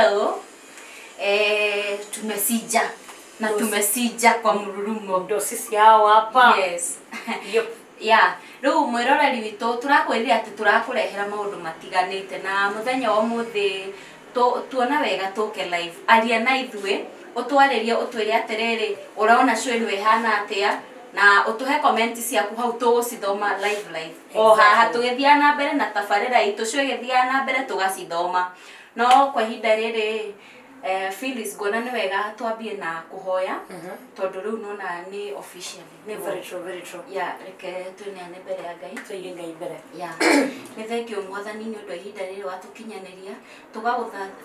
hello. Tumesija. Na tumesija kwa mrurumo. Ndo sisi hao hapa. Yes. Yeah. Riu mwiroreri witu turakwirira ati turakurehera maundu matiganite na muthenya wa muthi tuona wega tuke live aria na ithue utwaririe utwire atiriri uraona show ino ihana atia na utuhe comment ciaku hau tugucithoma live o haha tugithia na mbere na tabarira itu show igithia na mbere tugacithoma no kwa hinda riri Phyllis gona ni wega twambie na kuhoya tondu riu nona ni official ni Very true. Yeah, reke tuneane mbere ya Ngai Tuige Ngai mbere. Yeah. Ni thengio mwathani ni undu ihinda riri watukinyaniria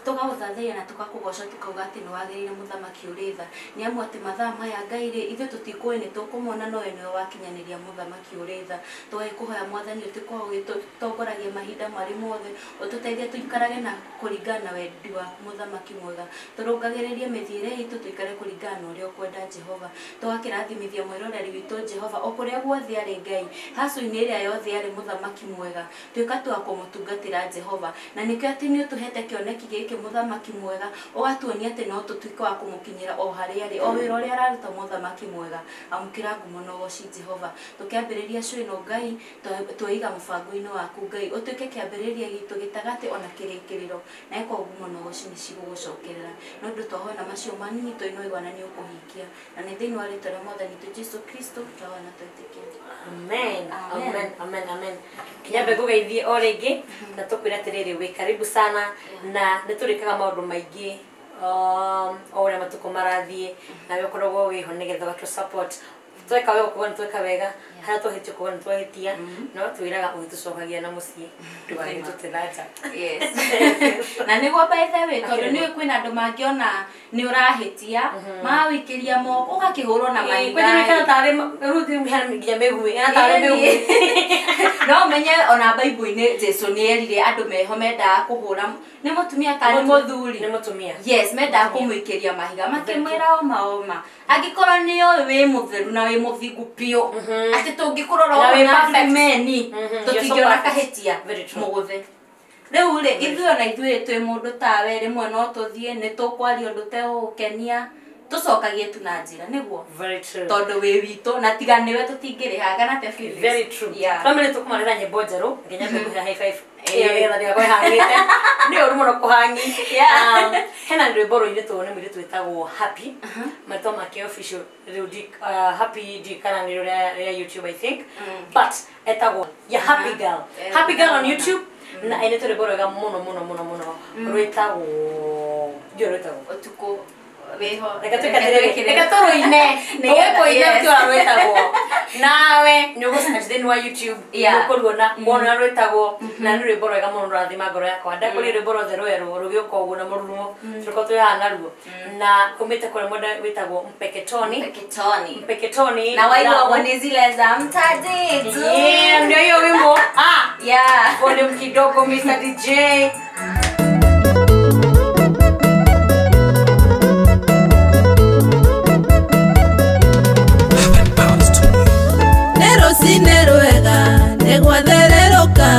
tugaguthathia na tugakugoca tukauga ati ni wagirire muthamaki uritha ni amu ati mathaa maya Ngai ri ithu tutikui ni tukumona no we niwe wakinyaniria muthamaki uritha twagikuhoya mwathani utikwa ugitongoragia mahinda mari mothe ututeithie tuikarage na kuringana wendi wa muthamaki mwega turungagiririe mithire itu tuikare kuringana uria ukwenda Jehova twakirathimithia mwiroreri witu Jehova okuria guothe ari Ngai hasu-ini iria yothe ari muthamaki mwega tuika twa kumutungatira Jehova na nikio ati ni utuhete kioneki giki muthamaki mwega ugatuonia ati no tutuika wa kumukinyira o hari ari o wira uria araruta muthamaki mwega amukira ngumo no goci Jehova tukiambiriria show ino Ngai tuiga mubango-ini waku Ngai utuike kiambiriria gitu gitagati ona kirikiriro na eko ngumo no goci ni cigugucokerera no ndu twahona macio manini toino igwana ni ukuhikia na ni thiini wa ritwa ria mwathani tu Jesu Kristo twawana twitikia. Amen. Kinyambe gugeithie o ringi na tukwira atiriri wi karibu sana na niturikaga maundu maingi o uria matuko marathie na we korogwo wiho nigetha watu support tweka wega kuona tweka wega hara tuhitio kuona twahitia no twiraga ugitucokagia na mucii ndugani tutiraja. Yes. Na niguo by the way tondu ni kwina andu mangiona ni urahitia mawikiria moko ugakihurwo na mainga kwani kana tare ruthi mhana nginya megui ana tare megui no menye ona Bible-ini Jesu ni erire andu meho menda kuhura ni mutumia kana muthuri ni mutumia. Yes, menda kumwikiria mahiga makimwira oma angikorwo ni oy wi mutheru na wi muthingu pio ati tungikurora na meni tutingiona kahitia muguthe riu ri ithuo na ithuĩ twi mundu tawe rimwe no tuthie ni tukwaria undu te ukenia tucokagie tu na njira niguo tondu wi witu na tiga niwe tutingirihaga na te Phyllis. Very true. Family tukumarira nyimbo njeru nginya kuguha high five ya ndia kwa hangite ni uru muno kuhangi hena rwimbo rwire tuone mwire twitagwo Happy matwa make official Happy di kana ni ya YouTube I think but etagwo ya Happy Girl on YouTube na ene tore boroga muno rwitagwo utuko weho reka toroine ngekoine tu arwetagwo nawe nyugusana thini wa YouTube nukuruona mona rwetagwo na ni rwimbo rwega muno rathima ngoro yakwa ndakuri rwimbo rwothe rweru rugioka uguo na mururumo tuko tuyana ruo na kumite kule moda wetagwo Mpeketoni na waigwa ni zile za mtaji tu ndio hiyo wimbo volume kidogo Mr DJ. Sinerwega negwathereruka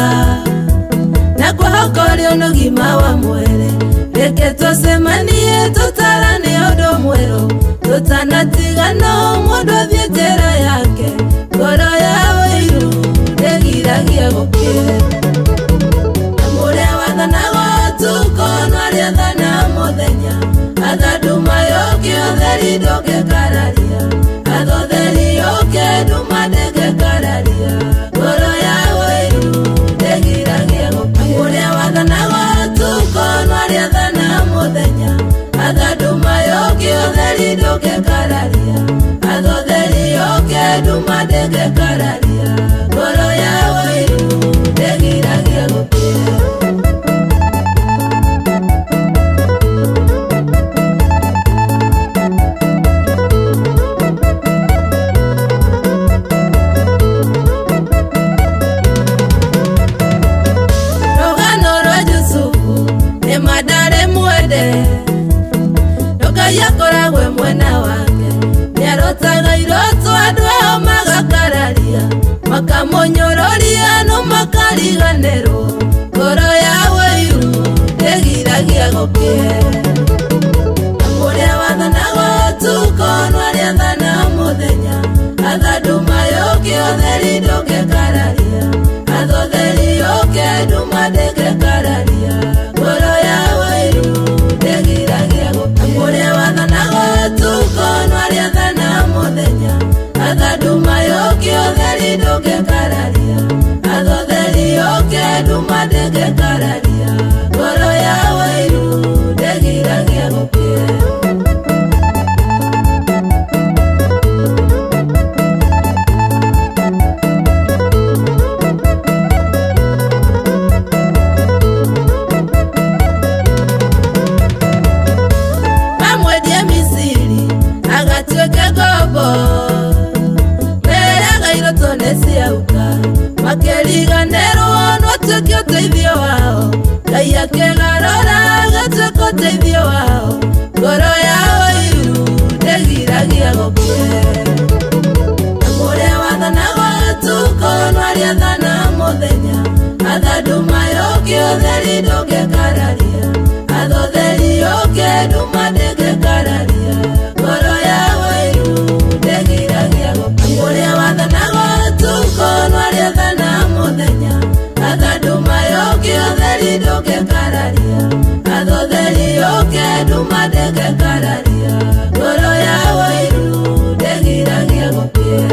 na kwahokori unugima wa mwere reke tucemanie tutarane undu mweru tutanatigana mundu athie njira yake ngoro ya wiru ndegiragia gukire muria wathanaga tuko nwaria thana muthenya athaduma yoke otheri ndungikararia athotheri yoke nduma ndingikararia ngoro ya wiru ndegiragia gukire muria wathanaga tuko nwaria thana muthenya athaduma yoke otheri ndungikararia athotheri yoke nduma ndingikararia ngoro ya wiru ndegiragia gukire yakoragwe mwena wake niarotaga iroto andu ao magakararia makamonyororia no makariganirwo ngoro ya wiru ndegiragia gukire athaduma yoke otheri ndũngĩkararia athotheri yoke nduma ndĩngĩkararia ngoro ya Wairu ndĩgiragia gũkĩa makeriganĩrwo no tuĩke ũteithio wao Ngai akĩgarũra gatuĩke ũteithio wao ngoro ya Wairu ndĩgiragia gũkĩa ũrĩa wathanaga ũtukũ no arĩathana mũthenya athaduma yoke ũtheri ndũngĩkararia athotheri yoke nduma ndĩngĩkararia ngoro ya Wairu ndĩgiragia gũkĩa ũrĩa wathanaga ũtukũ no arĩathana mũthenya athaduma yoke ũtheri ndũngĩkararia athotheri yoke nduma ndĩngĩkararia ngoro ya Wairu ndĩgiragia gũkĩa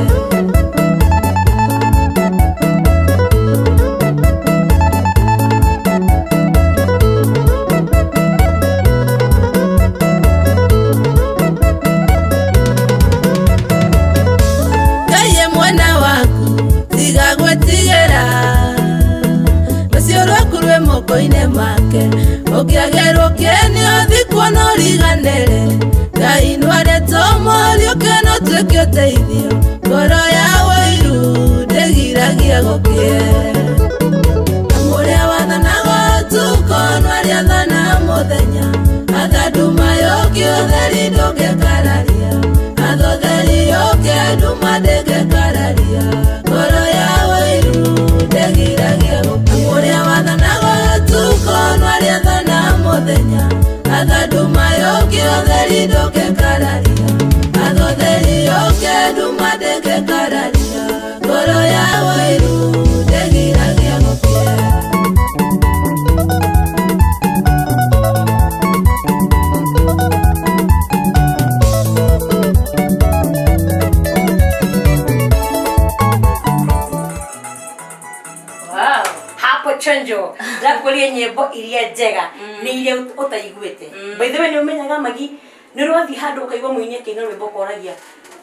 mokoine make ũkĩagerwo kĩnĩ ũthikwo no riganĩre Ngai nĩwarĩtwo mũriũke no tuĩke ũteithio ngoro ya Wairu ndĩgiragia gũkĩa ũrĩa wathanaga ũtukũ no arĩathana mũthenya athaduma yoke ũtheri ndũngĩkararia athotheri yoke nduma ndĩngĩkararia ngoro ya Wairu ndĩgiragia gũkĩa ũrĩa wathanaga ũtukũ no arĩathana mũthenya athaduma yoke ũtheri ndũngĩkararia athotheri yoke nduma ndĩngĩkararia ngoro ya Wairu ndĩgiragia gũkĩa Chanjo ndakuria nyimbo iria njega ni iria utaiguite by the way ni umenyaga magi ni rwathi handu ukaigwa muinie kina rwimbo koragia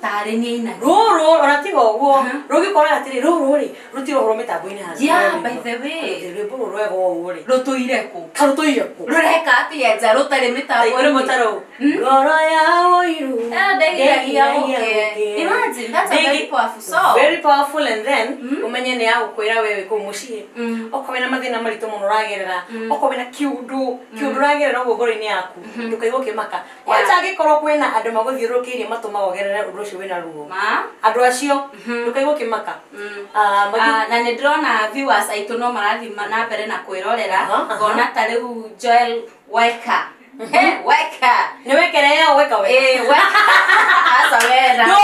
tare ni ina ruru oratiga uguo rugikora atiri ruru ri rutiro horo mitambo-ini handu yeah by the way rwimbo rwego uguo ri rutuire ku karutuire ku rureka atia nja rutare mitambo iri mutaro ngoro ya Wairu ndĩgiragia gũkĩa imagine that's a very powerful song very powerful and then umenye ni ya gukwira wewe ku mucii okowe na mathina maritu muno ragerera okowe na kiundu ragerera uguo ngoro-ini yaku ndukaigwa kimaka wacha gikorwo kwina andu maguthiurukirie matumagogerera undu ucio wina ruo andu acio ndukaigwa kimaka na nĩ ndĩrona viewers aitũ no marathi na mbere na kwĩrorera ngona ta rĩu Joel Weka Weka ni wekerea weka weka asa wera no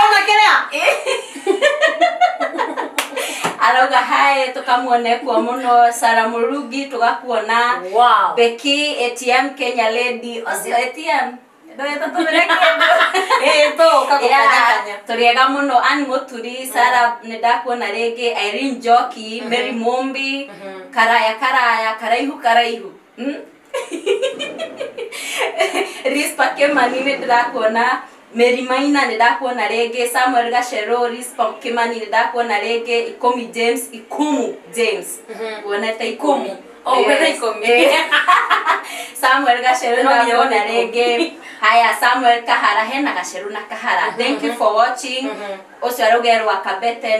unakerea arauga hai tukamuone kwa muno Sara Murugi tugakuona Becky ATM Kenya lady ocio ATM ndoeta tumereke to kakukanyakanya turiega muno Ani Muturi Sara ndakuona rege Irene Njoki Mary Mombi karaihu Rispa Kimani ndakuona Mary Maina ndakuona rege Samuel Gachero Rispa Kimani ndakuona rege Ikumu James kuona ta Ikumu Samuel Gachero ndakuona rege haya Samuel Kahara hena Gachero na Kahara thank you for watching ucio arugerwa Kabete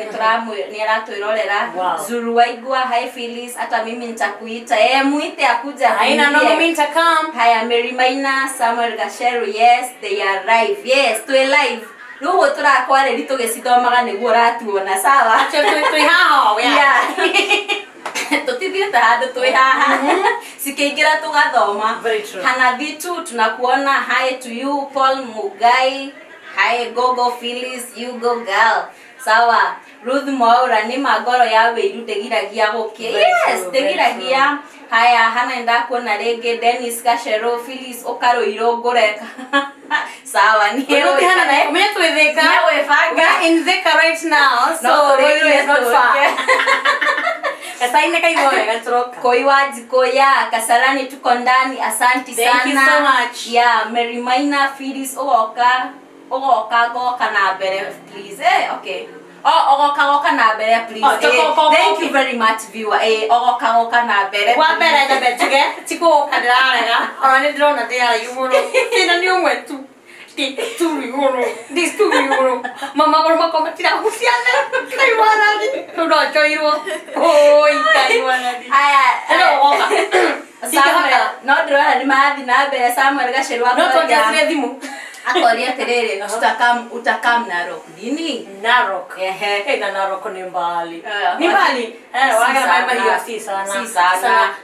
ni aratwirorera Zuru Waigua hi Phyllis hata mimi nitakuita muite akuja haina no mimi nitakam haya Mary Maina Samuel Gachero yes they are live yes to live rugo turakwa reri tugicithomaga niguo ratuona sawa twi haha yeah tutithiete handu twi haha sikeingira tugathoma hana vitu tunakuona hi to you Paul Mugai hi Gogo Phyllis you go girl sawa Ruth Mwaura ni magoro ya Wairu ndegiragia gukia yes ndegiragia haya hana ndakuona rege Dennis Gachero Phyllis okaroiro ngureka sawa ni hana naye umetwithika wewe fanga in Thika right now, so Ruiru is not far. Kasaine kaiwa wegaturoka. Koiwaji koya Kasarani tuko ndani. Asante sana. Thank you so much. Yeah, Mary Maina Phyllis ogoka goka na bere please. Okay. Ogoka na bere please. Thank you very much viewer. Ogoka na bere. Wa bere na betuge. Tiko kadrarega. Ona ndrona dia yumo. Tina ni umwe tu. Tu yumo. Mama gorma komatira husiana. Kaiwana ni. Ndo choiro. Oi kaiwana ni. Hello ogoka. Samuel, no ndrona ni mathi na bere Samuel gacirwa no to jasire thimu. Akoria terere utakam Narok nini? Narok. Na Narok ni mbali. Ni mbali. Waga mama hiyo si sana.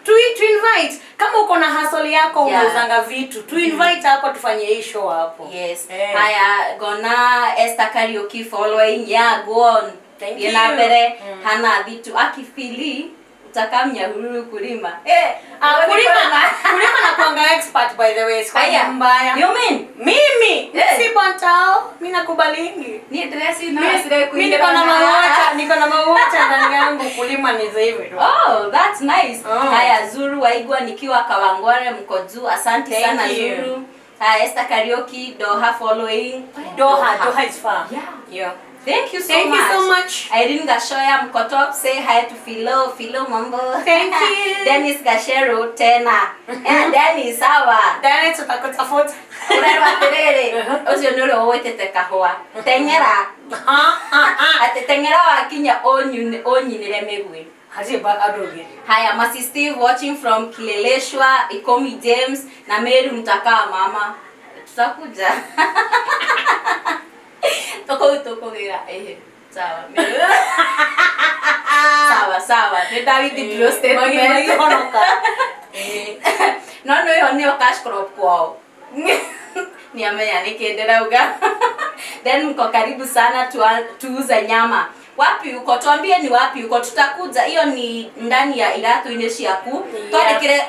To invite kama uko na hustle yako unauzanga vitu. To invite hapo tufanye hii show hapo. Yes. Haya gona Esther Karaoke following go on. Thank you. Bere hana vitu akifili utakamnya huru kulima. Kulima na kuanga expert by the way. Kwa mbaya. You mean? Mimi. Si bontao. Mimi nakubalingi. Ni dress na sire kuingia. Niko na mawacha ndani yangu kulima ni hivyo. Oh, that's nice. Haya Zuru waigwa nikiwa Kawangware mko juu. Asante sana Zuru. Esther Karaoke Doha following. Doha is far. Yeah. Thank you so much. Irene Gashoya mko top. Say hi to Philo mambo. Thank you. Dennis Gashero tena. Dennis sawa. Dennis tutakutafuta. Urarwa terere. Ocio nuro owetete kahua. Tengera. Ate tengera wakinya onyinire megwe. Haya Masi Steve watching from Kileleshwa, Ikomi James na Mary mtakaa mama. Tutakuja. Toko gira sawa ni David Dilo statement no yo cash crop kwao ni amenya nikiendelea uga then mko karibu sana tuuze nyama. Wapi uko tuambie ni wapi uko tutakuja. Hiyo ni ndani ya Iratu Ineshi yaku twandikire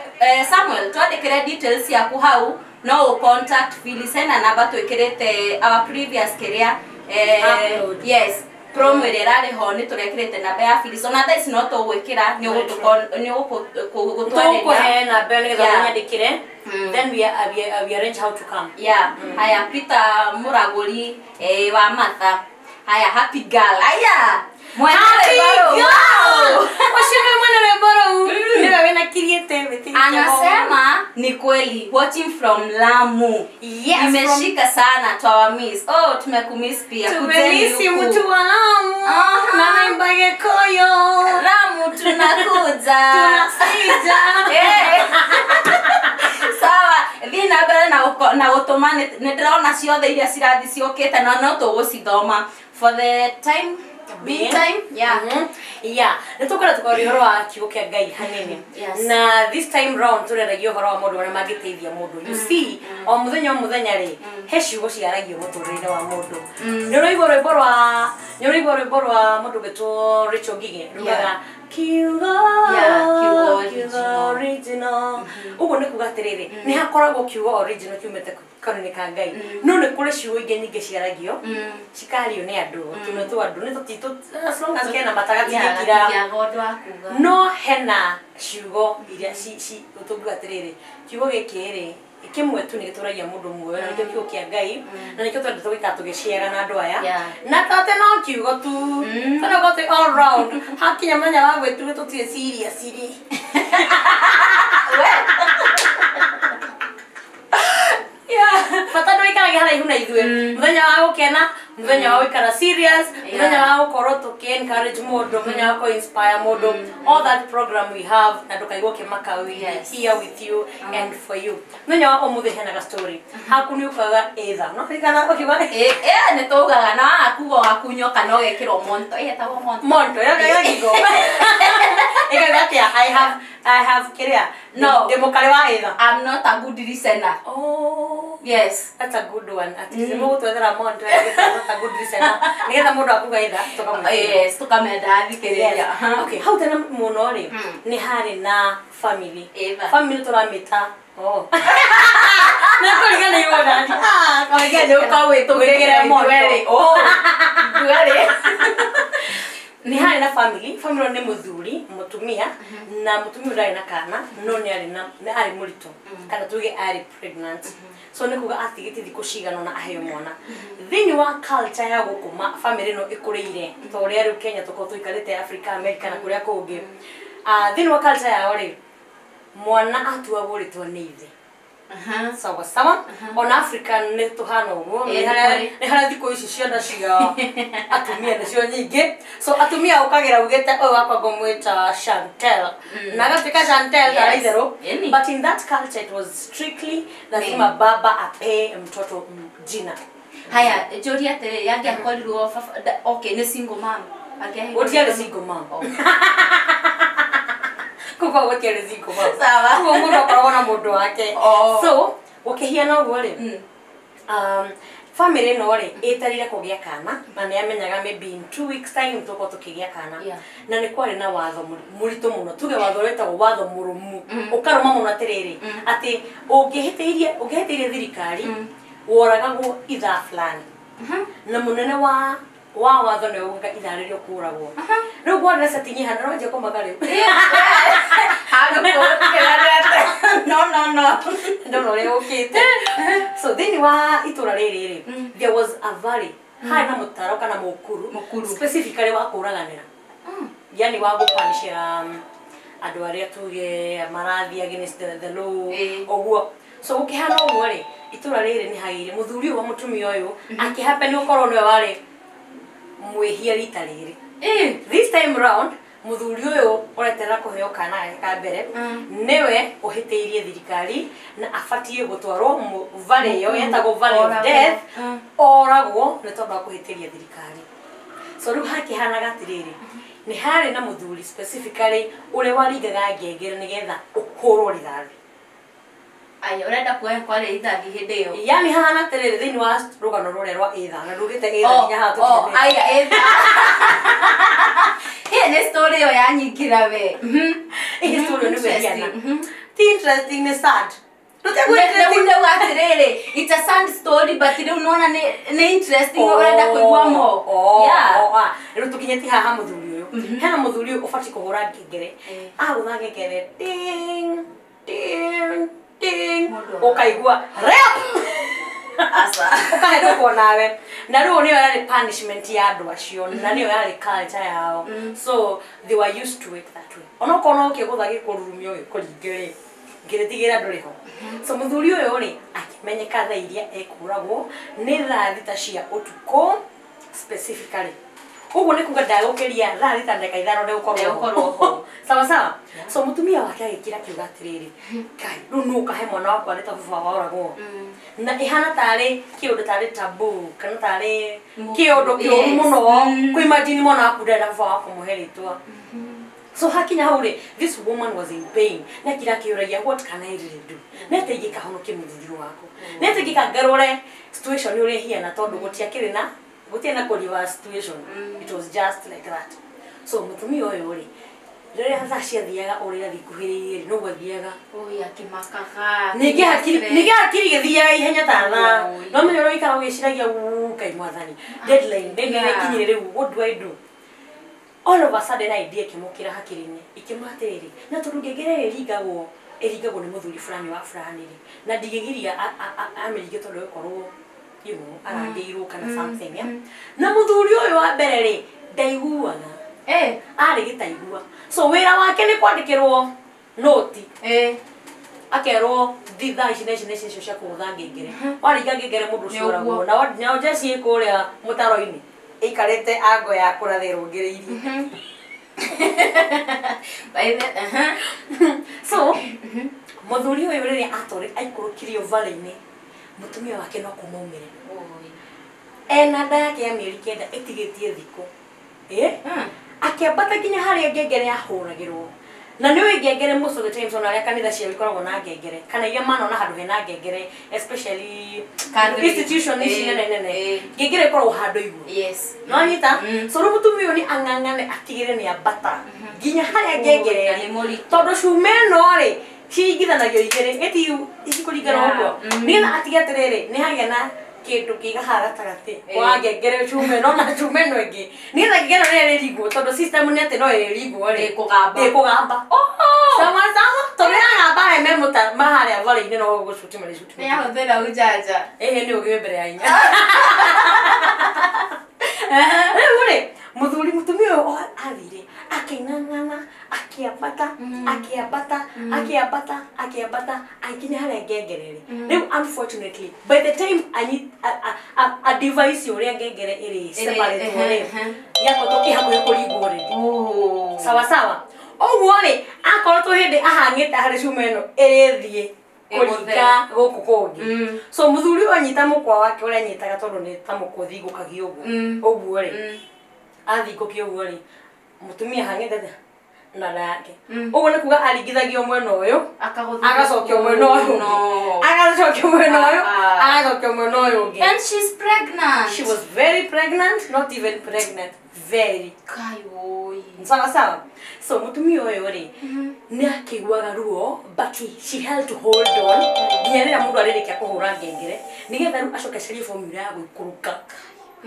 Samuel twandikire details yaku hau no contact Phyllis na namba twikirite our previous career yes promo irare ho ni turekirite namba ya Phyllis ona that is not ogwikira ni gutwareria na bene getha nyandikire then we arrange how to come. Haya Peter Muraguri wa Matha. Haya happy girl. Haya happy girl. Washika mwana boro ndio wena kiriete meti. Anasema ni kweli watching from Lamu. Yes, nimeshika sana twa miss. Oh tumekumiss pia. Tumemiss mtu wa Lamu. Na naimbage koyo. Lamu tunakuja. Tunasija. Sawa thina bere na otomane ndiraona ciothe iria cirathi ciokete na no tugucithoma for the time big time. Nitukora tukori horo wa kiugo kia Ngai hanene. Na this time round tureragio horo wa mundu wana magiteithia mundu. You see o muthenya ri he ciugo ciaragio muturire wa mundu. Nyoraibo rwa mundu beto Rachel Gige rugaga kiugo original. Ugo ne kugatirire ni hakoragwo kiugo original kiumete kanone ka Ngai. No ne kure ciugo inge nyinge ciaragio cikario ni andu tumetu andu ni tutito as long as kena matagati kira no hena ciugo iria ci utugatirire kiugo gikiri kimwe tu ni gituragia mundu muoyo na nikio kiugo kia Ngai na nikio twende twika tugiciara na andu aya na tate no kiugo tu kana gote all round hakinya manya wa gwetu tutie serious Fata no ikara gihara ihuna ithwe muthenya wa gukena muthenya wa ikara serious muthenya wa gukorwo tuki encourage mundu muthenya wa inspire mundu all that program we have na ndukaigwo kimaka we here with you and for you muthenya wa umuthi hena story haku ni ukaga either no ikana ukiwa ni tugaga na akugo gakunyoka no gekiro monto etagwo monto ya gigo ikaga I have career no demokale wa either I'm not a good listener. Yes, that's a good one. At least mo twethera monto not a good listener. Nigetha mundu akuga either tukamwenda. Yes, tukamenda thikiriria. Okay, how tena muno ri ni hari na family. Family turamita. Na kuliga ni wona. Kawaga ndio kawe tugekera monto. Duare nari na family ni muthuri mutumia na mutumia ndari na kana no ni ari murito kana tuge ari pregnant so ni kuga atigiti thiko cigana na aheo mwana thini wa culture ya gukuma family no ikureire to uri ru Kenya tuko tuikarite Africa America na kuria kungi thini wa culture ya ori mwana atuagũrĩtwo nĩ ithe sawa ona Africa nĩ tuhana ũguo nĩ harĩa thikũ ici ciana ciga atumia nĩcio nyingĩ so atumia ũkagĩra ugĩte ũyũ wakwa ngũmwĩta Chantel na gatuĩka Chantel ta itherũ but in that culture it was strictly lazima baba ape mtoto jina. Haya njũria atĩ yangĩakorirwo okay nĩ single mom ũtiarĩ single mom kuko gũtiarĩ single mom sawa kuko mũndũ akoragwo na mũndũ wake so ũkĩhiana ũguo rĩ family no rĩ ĩtarire kũgĩa kana na nĩ amenyaga maybe in 2 weeks time tũko tũkĩgĩa kana na nĩ kwarĩ na watho mũritũ mũno tuge watho wetagwo watho mũrũmu ũkarũma mũno atĩrĩrĩ atĩ ũngĩhĩtĩirie thirikari woragagwo ithaa fulani na mũnene wa watho nĩ ũgũka ithaa rĩrĩa ũkũragwo rĩu gwona setinyi hana no nje kũmaga rĩu no rĩu ũkĩte so thĩinĩ wa itũra rĩrĩ there was a valley harĩ na mũtaro kana mũkuru specifically wa kũraganĩra yani wa gũpanishia andũ arĩa tuge marathi against the law ũguo so ũkĩhana ũguo rĩ itũra rĩrĩ nĩ hagĩire mũthuri wa mũtumia ũyũ akĩhape nĩ ũkorwo nĩwe warĩ mwehia rita rĩrĩ this time round muthuri ũyũ ũreterera kũheo kana ka mbere nĩwe ũhĩtĩirie thirikari na abatie gũtwarwo valley ĩyo yetagwo valley of death oragwo nĩ tondũ wa kũhĩtĩria thirikari so rĩu hakĩhanaga atĩrĩrĩ nĩ harĩ na mũthuri specifically ũrĩa waringaga ngengere nĩgetha ũkũrwo rithathi aya urenda kuoya kwale ithathi hĩndĩ ĩyo yani hana atĩrĩrĩ thĩinĩ wa rũgano rũrĩa rwa itha na rugĩte itha nginya haha tũkinyĩte aya itha nĩ story ĩyo yanyingĩra we hĩ story nĩ wĩhiana ti interesting nĩ sad Nĩguo atĩrĩrĩ it's a sad story but rĩu unaona nĩ interesting urenda kũigua mo rĩu tũkinyĩte haha mũthuri ũyũ hena mũthuri ũyũ ũbatiĩ kũhũra ngengere agũtha ngengere ding ding ding ukaigua rep asa ukahetũkwo nawe na rĩu nĩyo yarĩ punishment ya andũ acio na nĩyo yarĩ culture yao so they were used to it that way ona ũkona ũkĩgũtha gĩkũrurumio gĩkũringĩrĩ ngĩrĩtigĩra ndũrĩ ho so mũthuri ũyũ rĩ akĩmenyeka thaa iria ekũragwo nĩ thaa thita cia ũtukũ specifically ũguo nĩ kuga ndagũkĩria thaa thita ndagĩka ithano ndĩgũkorwo ho sawa sawa so mũtumia wake agĩkĩra kiuga atĩrĩrĩ kai rĩu nũ ũkahe mwana wakwa nĩ ta baba woragwo na ihana tarĩ kĩũndũ tarĩ tabu kana tarĩ kĩũndũ kĩũru mũno kwĩimagine mwana waku ndarĩ na baba wa kũmũhe rĩtwa so hakinya hau rĩ this woman was in pain na kira kĩũragia what can I really do nete ingĩkahonokia mũthuri waku nete ingĩkangarũre situation ũrĩa hiana tondũ gũtiakĩrĩ na kũriva situation it was just like that so mũtumia ũyũ rĩ rĩrĩa thaa ciathiaga ũrĩa thikuhĩrĩirie no gwathiaga akĩmakaga ningĩ hakiri gĩthiaga ihenya ta thaa no menya ũrĩa ũikara ũgĩciragia kai mwathani deadline ikinyire rĩu what do I do all of a sudden idea ĩkĩmũkĩra hakiri-inĩ ikĩmwatĩrĩrĩ na tondũ ngengere ĩringagwo nĩ mũthuri fulani wa fulani rĩ na ndigĩgiria amĩringe tondũ gũkorwo you know arangĩirwo kana something na mũthuri ũyũ wa mbere rĩ ndaiguaga arĩ gĩtaigua so wĩra wake nĩ kwandĩkĩrwo noti akerwo thitha ici nĩcio cia kũgũtha ngengere waringa ngengere mũndũ ũcio ũragwo na njeci kũrĩa mũtaro-inĩ ikarĩte ango ya kũrathĩrwo ngĩrĩirie so mũthuri ũyũ rĩrĩa aikũrũkirio valley-inĩ mũtumia wake no kũmaumĩre ena nda yake ya mĩeri 9 ĩtigĩtie thikũ akĩambata nginya harĩa ngengere yahũragĩrwo na nĩ ngengere most of the times ona arĩa kanitha ciao ikoragwo na ngengere kana iria manona handũ hena ngengere especially institution ici nene ngengere ikoragwo handũ igũrũ no anyita so rĩu mũtumia ũyũ nĩ ang'ang'ane atigĩre nĩ ambata nginya harĩa ngengere tondũ cuma ĩno rĩ ciringithanagio igĩrĩ ĩtikũringana ũguo nĩgetha atige atĩrĩrĩ nĩ hagĩa na kindu kigaha gatagati wa ngengere chume no na chume no ingi ni tha ngengere rere rigwo tondu system ni ati no ere rigwo ri kugamba sama to me na ba me muta mahare avale ni no gushuti mali shuti ya hothera ujaja ni ugiwe mbere ya inya ure muthuri mutumia o athire akingangana akiabata akinya hare ngengerere riu unfortunately by the time I need a device yoria ngengere iri separate ore yako to ihakuhe kuringwo ri sawa sawa oguo ri akorwo to hindi ahangite hari cumeno irithie kuringa guku kungi so muthuri anyita mukwa wake uria anyitaga tondu ni ta mukuthi gukagia uguo ri athikokia uguo ri mutumia hangite na yake uguo ni kuga aringithagio mwena uyu agacokia mwena uyu agacokia mwena uyu agacokia mwena uyu ungi and she's pregnant. She was very pregnant, not even pregnant, very Kaioi sawa so mutumia uyu ri ni akiguaga ruo but she held to hold on nginya mundu aririkia kuhura ngengere nigetha ru acoke cari formula ya guikuruka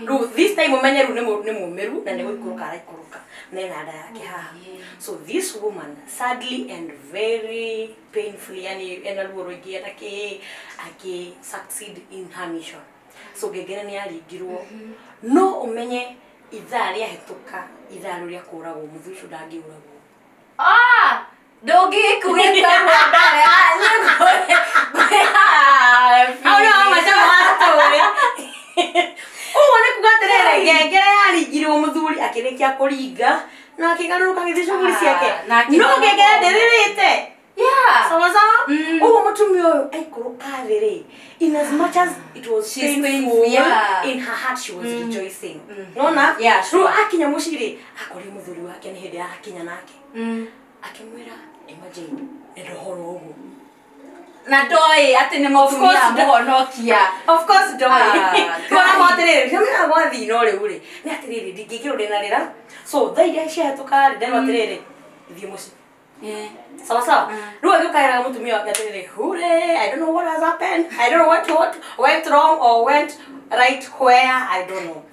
ru this time umenye ru ni mumeru na ni guikuruka araikuruka nena nda yake haha so this woman sadly and very painfully yani enaruo roigi aki succeed in her mission so ngengere ni aringirwo no umenye ithaa ria hituka ithaa ria kuragwo muthucu ndangiuragwo dogi kuweka ndare kugaterere ngengere yaringirwo muthuri akirikia kuringa na akigaruruka githicuguri ciake no ngengere ndiririte sawa ugo mutumia uyu aikuruka thiri in as much as it was painful in her heart she was rejoicing nona ru akinya muciri akori muthuri wake ni hindi akinya nake akimwira imagine ndohoro ugu na doi ati ni mutumia muhonokia of course doi kora moterere kama gwathi no riu ri ni atiriri ndingikiro ndina rira so thaida ciahituka ri ndeno atiriri thie muci sawa ru agikaira mutumia wake atiriri hure I don't know what has happened I don't know what went wrong or went right where I don't know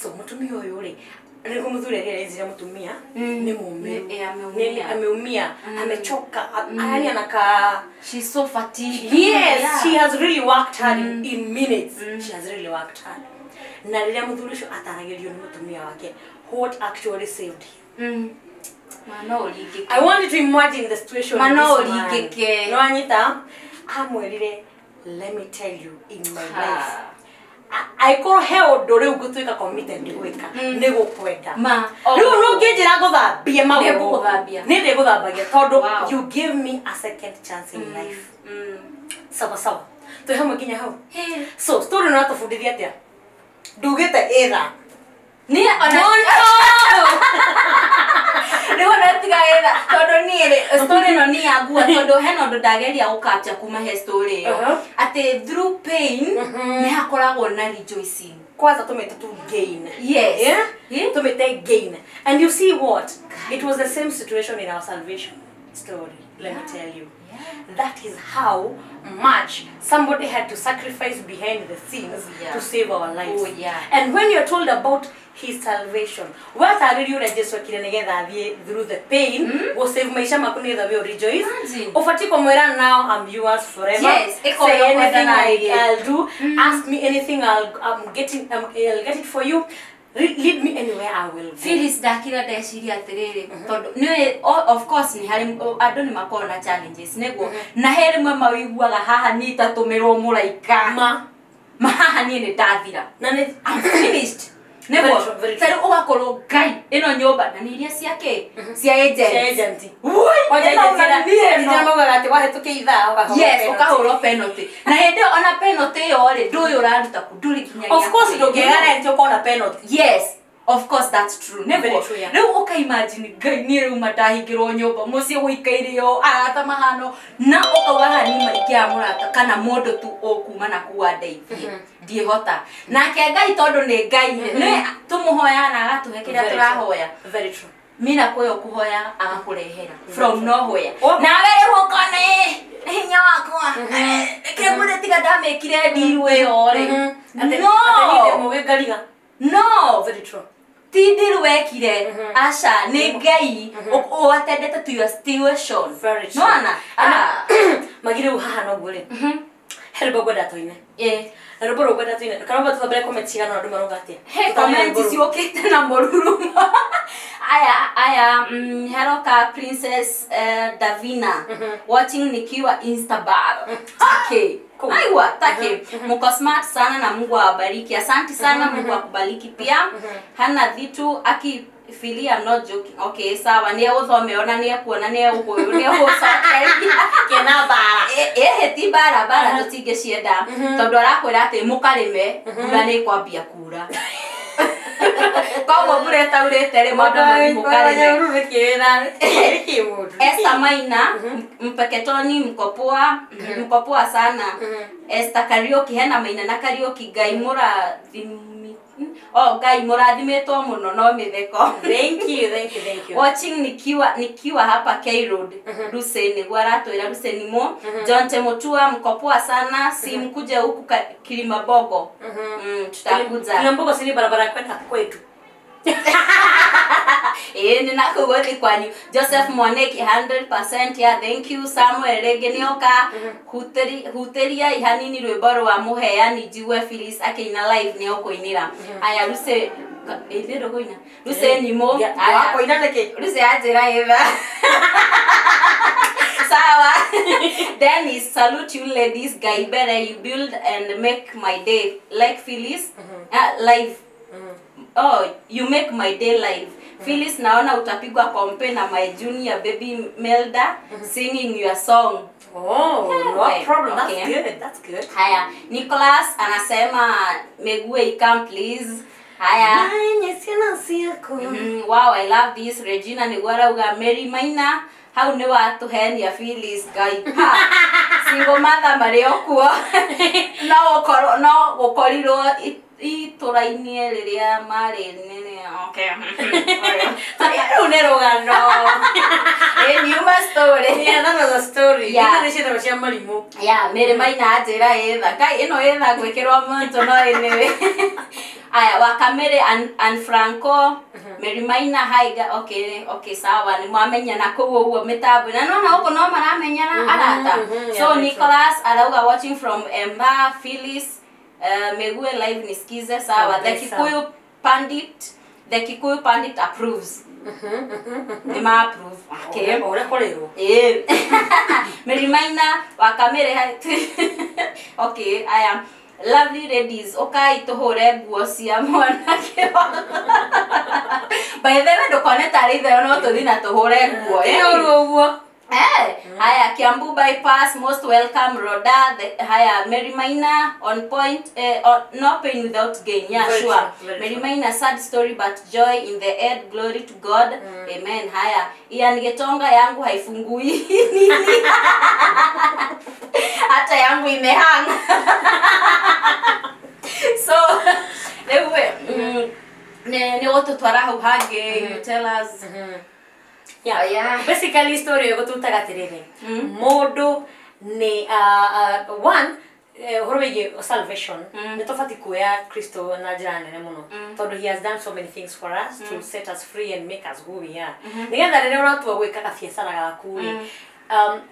so mutumia uyu ri niko muthuri ria ezira mutumia ni mume ameumia amechoka yani anaka she's so fatigued yes she has really worked hard in minutes she has really worked hard na ria muthuri ucio ataragirio ni mutumia wake what actually saved him I want you to imagine the situation no anyita amwirire let me tell you in my life I call hell do riu gutuika committed gwika ni gukwenda riu no nginjira guthambia magu ni ndi guthambagia tondu you give me a second chance in life sawa tu hamwe nginya hau so story no atufundithia atia ndugite either ni ona Riu na tiga ira tondu ni ri story no ni agua tondu hena ndu ndageria gukapcha kuma he story yo ati through pain ni hakoragwo na rejoicing kwanza tumete tu gain yes tumete gain and you see what it was the same situation in our salvation story let me tell you that is how much somebody had to sacrifice behind the scenes to save our lives and when you're told about his salvation what are you rejoicing kinegetha through the pain will save maisha maku ni thawe rejoice ofati komwera now I'm yours forever say anything I'll do ask me anything I'll get it for you lead me anywhere I will go. Phyllis dakira ndeciria atiriri tondu ni of course ni hari andu ni makona challenges nego na heri mwe mawiguaga haha ni tatumirwo muraika haha ni ndathira na ni I'm finished nego tari ugakorwo ngai ino nyumba na ni iria ciake cia agent oja ira maugaga ati wahituke ithaa yes ukahurwo penalty na hindi ona penalty yo ri nduyu uraruta ku nduri kinyagia of course ndungegana enti ukona penalty yes of course that's true never riu uka imagine ngai ni riu matahingirwo nyumba mucie guikairio arata mahano na ukauga ni maikia murata kana mundu tu okuma na kuwa ndeithie ndihota nake ngai tondu ni ngai ni tumuhoya na agatuhe kiria turahoya very true mina koyo kuhoya agakurehera from nowhere na were hokone hinya wakwa ke mure tiga ndamekire ndiru yo ri Ate mugegaliga. No. Very true. Tindiru wekire acha ni ngai watendete to your situation. Very true. No ana magire uhaha no gure. Helbo goda toine. Roboro goda toine. Karamba tutabere comment cigana na nduma rogate. He comment ciokite na moruruma. Aya Heroka Princess Davina watching nikiwa Instabar. Okay. Aiwa, take. Mko smart sana na Mungu awabariki. Asante sana, Mungu akubariki pia. Hana vitu akifilia, I'm not joking. Okay, sawa. Ni uthomeona ni kuona ni uko ni hosakeria. Kena bara. Heti bara tutingecienda. Tondu arakwira ati mukarime, mbura ni kwambia kura. Kwa mbura taurete re mundu mukarime. Esther Maina, Mpeketoni mkopoa sana. Esther Karaoke hena Maina na Karaoke gaimura gaimura thimetwo muno no mitheko. Thank you. Watching nikiwa hapa K Road. Ruseni gwaratwira Ruseni mo. John Temotua mkopoa sana, si mkuje huku Kilimambogo. Tutakuja. Kilimambogo si barabara kwenda kwetu. Ninakugothi kwanyu. Joseph Mwaneki 100%. Yeah, thank you. Samuel Regenioka huteria ihanini rwimbo rwa muheani jiwe Phyllis akina live ni okuinira. Aya Ruse ndiro koina. Ruse nimo. Aya koina neke. Ruse ajira eva. Sawa. Dennis, salute you ladies. Guy better you build and make my day like Phyllis. Live. Oh, you make my day live. Phyllis, naona utapigwa kompe na my junior baby Melda singing your song. Oh, no problem. Okay. That's good. Haya, Nicholas anasema Megue come please. Haya. Wow, I love this. Regina Nigwara uga Mary Maina. How ne watu hen ya Phyllis guy. Single mother Mariokuo. No okoriro itorainie riria mari nene. Okay. Unerogano. New story. Yeah, another story. Yeah. Yeah, Mary Maina ajira etha. Kai ino etha gwikirwa muntu no enewe. Aya Wakamere and Franco Mary Maina haiga. Okay sawa ni mwamenya na kuwo mitambo na nona huko no maramenyana arata. So Nicholas arauga watching from Emba Phyllis Megue live nisikize sawa. The Kikuyu Pandit approves. Nima approve. Okay. Mary Maina Wakamere. Okay, I am lovely ladies. Okay, tuhore nguo cia mwanake. By the way ndukone tari the no tuthina tuhore nguo. Haya Kiambu bypass most welcome Roda. Haya Mary Maina on point. No pain without gain. Yeah, very sure. Mary Maina sad story but joy in the end. Glory to God. Amen. Haya Ian Getonga yangu haifungui. Hata yangu imehang. So ne watu twarahu hage. You tell us. Yeah. Basically story yako tutagatirire. Modo ni one horwege salvation. Netofati kuya Kristo na jana nene muno. Todo he has done so many things for us to set us free and make us who we are. Nigetha rero ratu gwika kafiesara gaku.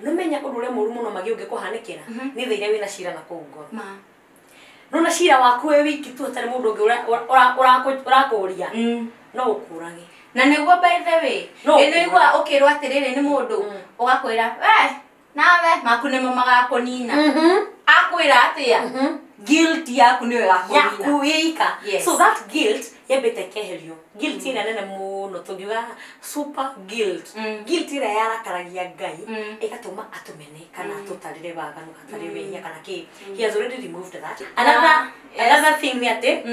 Numenya udure muru muno magiuge kuhanekera. Ni thire wina shira na kugo. Nona shira waku we wiki tu atari mundu ungi urakuria. No ukurage. Na niguo by the way niguo ukirwa atiriri ni mundu ugakwira nawe makunemo magakonina akwira atia guilt yaku niyo yakuika. So that guilt yebetekeherio guilt ina nene muno tugiuga super guilt. Guilt ira yarakaragia Ngai igatuma atumene kana tutarire baganu katari we kana ki. He has already removed that. Another thing ni ate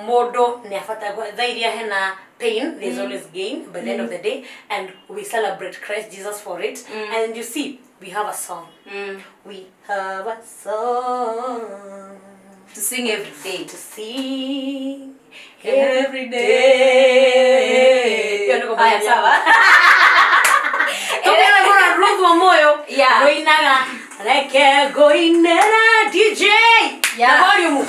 modo ni afata thairia hena pain, there's always gain by the end of the day, and we celebrate Christ Jesus for it. And you see, we have a song. We have a song to sing every day. To sing every day. Aya sawa. Tokera mwana rugo moyo. Yeah. Goinaga. Reke goinera DJ. Yeah. The volume.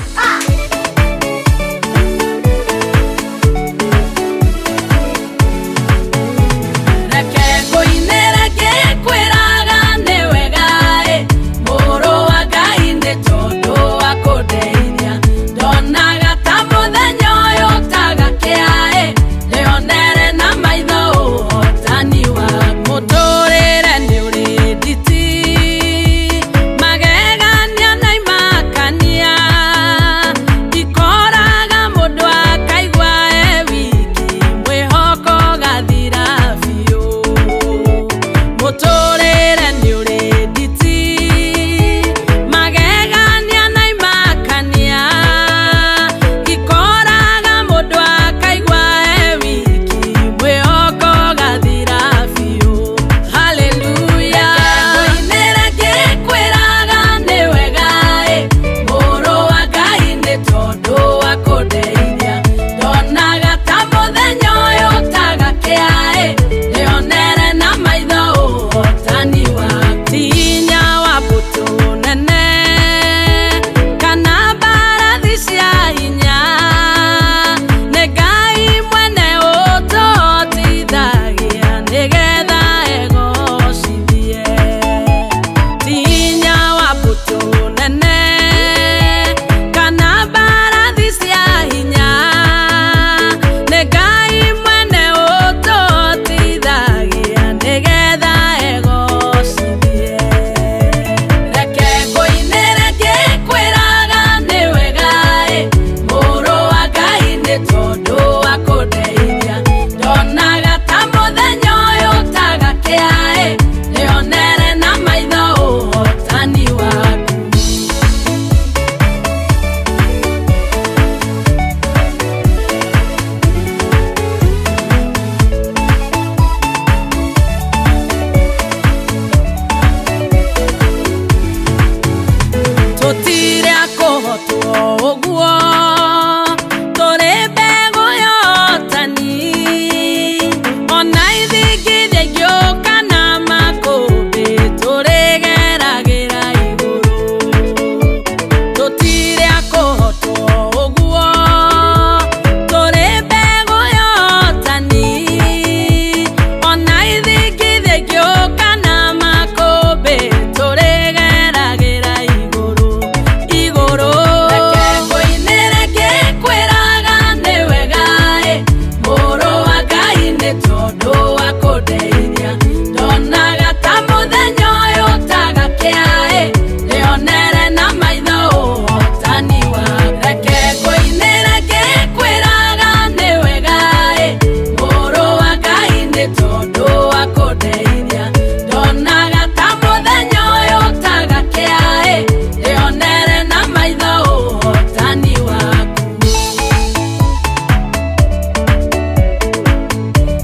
wakundeithia ndonaga ta muthenya uyu tagakiae nionere na maitho ũhotani waku tutire akuhotwo uguo turi mbegu yotani ona ithingithia ngiuka na makũmbĩ tũrĩgeragĩra igũrũ tutire akuhotwo uguo turi mbegu yotani ona ithingithia ngiuka na makũmbĩ tũrĩgeragĩra igũrũ igũrũ reke ngũinĩre ngĩkwĩraga nĩ wegaĩ mũrũ wa Ngai nĩ tondũ wa kũndeithia ndonaga ta mũthenya ũyũ tagakĩaĩ nĩonere na maitho ũhotani waku reke ngũinĩre ngĩkwĩraga nĩ wegaĩ mũrũ wa Ngai nĩ tondũ wa kũndeithia ndonaga ta mũthenya ũyũ tagakĩaĩ nĩonere na maitho ũhotani waku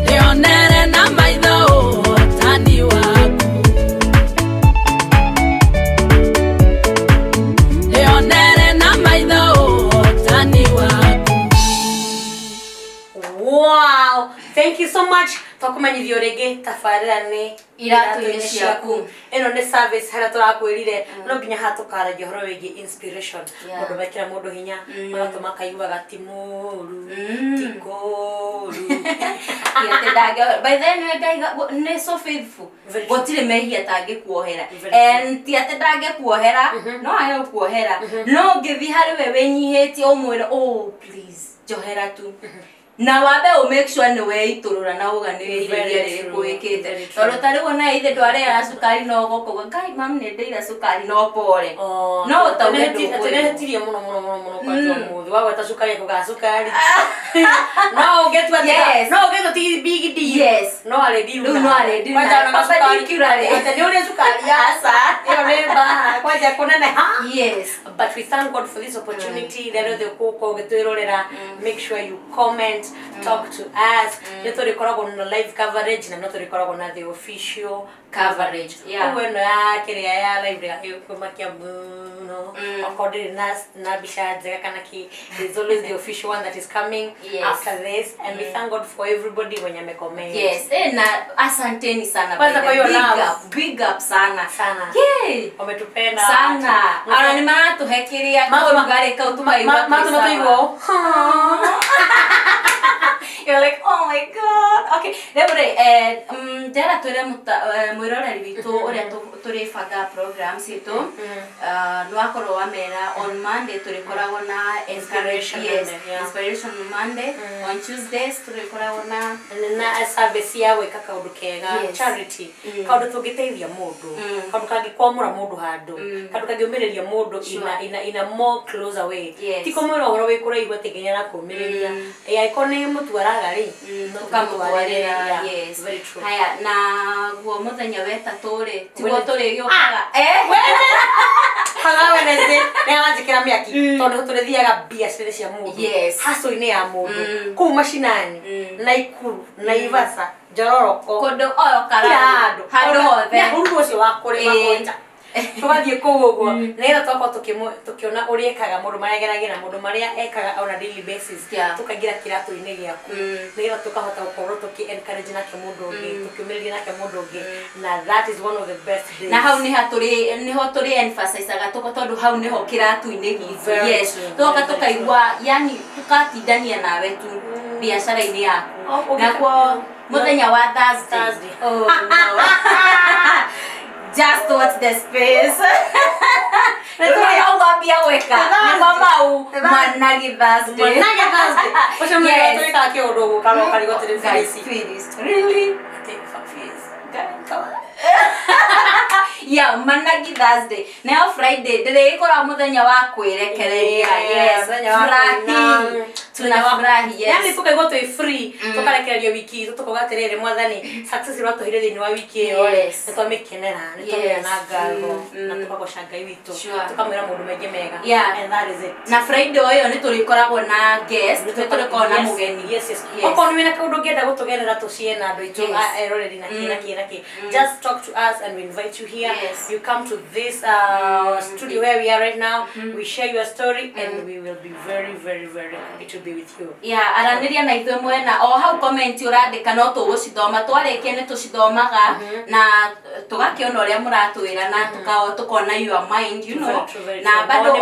nĩonere na maitho ũhotani waku nĩonere na maitho ũhotani waku Wow, thank you so much. Twakumanyithio ringi tabarira ni Iratu-inĩ ciaku. ino ni service haria turakwirire no nginya hatukaragia horo wigi inspiration mundu mekira mundu hinya magatuma kaiguaga ti muru ti koru by then nĩ so faithful Very gũtirĩ mehia tangĩkuohera and ti atĩ ndangĩkuohera no agĩkuohera no ngĩthiĩ harĩ we wĩnyihĩtie ũmwĩre oh please njohera tu na wambe o make sure nĩ weitũrũra na ũganĩrĩire rĩrĩa rĩkwĩkĩte tondũ ta rĩu ona ithe ndwarega cukari no gũkũga Ngai mam nĩ ndeira cukari no pore no ũtauge ndũkwĩretirie mũno mũno mũno mũno kwa mũthĩ wagweta cukari kuga cukari no ũngĩtua no ũngĩtua ti big deal yes no arĩ deal no arĩ deal kwanja ona cukari particularly nĩ ũrĩa cukari asa ĩyo nĩ mbaya kwanja kũneneha yes but we thank God for this opportunity rero the koko gĩtwĩrorera make sure you comment talk to us nĩ tũrĩkoragwo na live coverage na no tũrĩkoragwo na the official coverage no ya kĩrĩa ya live ĩkumakia mũno according na bicha njega kana ki there's always the official one that is coming after this and we thank God for everybody when you comment yes na asanteni sana kwanza kwa hiyo big up sana yeah wametupenda sana ana ni maana tuhekiria ngari kautumaigwa matumaigwa you're like oh my god okay lebore ndera twere mwiroreri witu uria turibanga programs itu nwakorwo wamera on Monday turikoragwo na inspiration Monday on Tuesdays turikoragwo na service ya gwika kaundu kega charity kaundu tungiteithia mundu kaundu kangikwamura mundu handu kaundu kangiumiriria mundu in a more closer way tiko mwira horo wi kuraigwa tiginya na kumiriria ya ikoni mutwaraga ri tukamutwarira yes very true haya na guo muthenya wetatu ri tiguo turi giokaga Haga Wednesday ni anjikira miaki tondu turithiaga biacara cia mundu haso-ini ya mundu kuu mashinani Naikuru Naivasha Njororoko kondo oyo karado handu hothe mundu ucio wa kurima konja tugathie kuu uguo neitha twako tukiona uriekaga mundu maregeragira mundu maria ekaga on a daily basis tukagira kiratu-ini giaku neitha tukahota gukorwo tuki encourage nake mundu ungi tukiumiriria nake mundu ungi na that is one of the best days na hau niho turi emphasize aga tondu hau niho kiratu-ini gitu yes toka tukaigua yani tukatindania nawe tu biacara-ini yaku na kwa muthenya wa Thursday oh no just watch the space Nitũrĩaugambia gwĩka nĩmo mau managi Thursday ũcio mwĩrĩ twĩkaga kĩũndũ gũka no kari gũtirĩ fees really yeah managi Thursday now Friday ndĩrĩkora mũthenya wa kwĩrekereria yes tunafurahi yani tukaigwa tu free tukarekererio wiki tukogaterere mwathani success rwa tuhire thini wa wiki iyo nitwamikenera nitwamena ngatho na tukagocanga Ngai witu tukamwira mundu mengi mega and that is it na Friday oyo ni turikoragwo na guest turikoragwo na mugeni yes oko ni wina kaundu ngenda gutugerera tuciena andu itu eroreri na kina just talk to us and we invite you here you come to this studio where we are right now we share your story and we will be very very very happy to be with you araniria na ithwe mwena o hau comment urandika no tugucithoma twarekie ni tucithomaga na tugakiona uria muratwira na tukona your mind you know na bado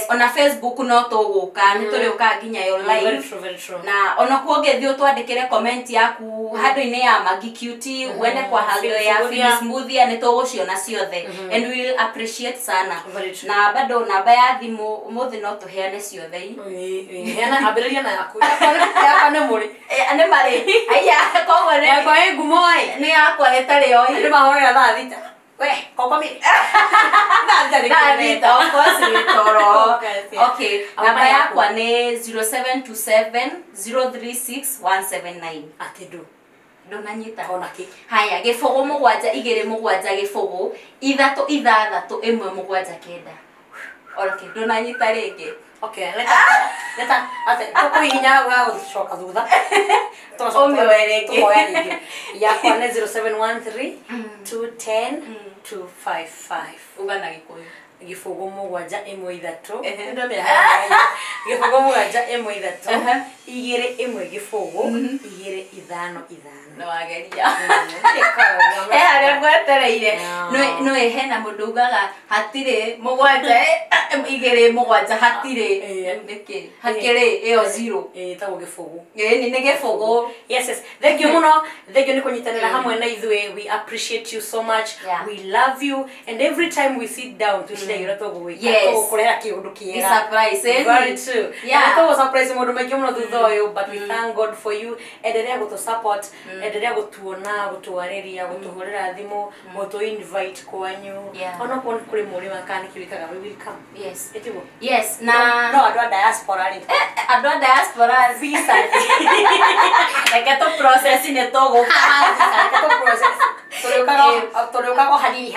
ona Facebook no tuguka ni turiuka nginya yo live na ona kuongethi utwandikire comment yaku handu-ini ya Magi Cutie wende kwa handle ya Phyllis Smoothie ni tuguciona ciothe and we will appreciate sana na bado namba ya thimu umuthi no tuheane ciothe heana ambiriria na yaku yakwa ne muri ane mari aya koguo ni yakwa ngumo ai ni yakwa etari oi ni mahorera thaa thita we kokomi Davita, of course we toro. Okay, namba yakwa ni 0727036179. Atidu. Ndonanyita. Onaki. Haya, gifogo mugwanja igere mugwanja gifogo, ithatu ithathatu imwe mugwanja kenda. Okay, ndonanyita ringi. Okay, leta ate tukuhinya wa gushoka thutha. Omiwereke. Yakwa ni 0713 210 255 ugana gikuyu gifogo mugwanja imwe ithatu gifogo mugwanja imwe ithatu igire imwe gifogo igire ithano no ageria aria gwetereire no hena mundu ugaga hatire mugwanja igire mugwanja hatire ndiki hakire iyo zero tawo gifogo ni gifogo yes thank you muno thank you ni kunyitanira hamwe na ithwe we appreciate you so much we love you and every time we sit down to share your togo we kurera kiundu kiera surprise very true to surprise mundu mengi muno thuthoyo but we thank God for you endelea gutu support endelea gutuona gutuareria gutuhorera thimu gutu invite kwanyu ona kuri muri makani kiwikaga we will come etigo na no adwa diaspora ri adwa diaspora visa like to process ne togo to process Toleukago hani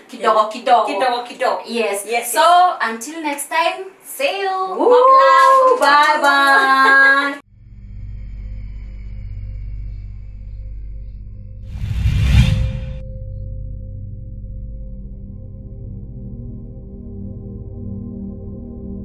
kidogo yes so until next time see you. Bye.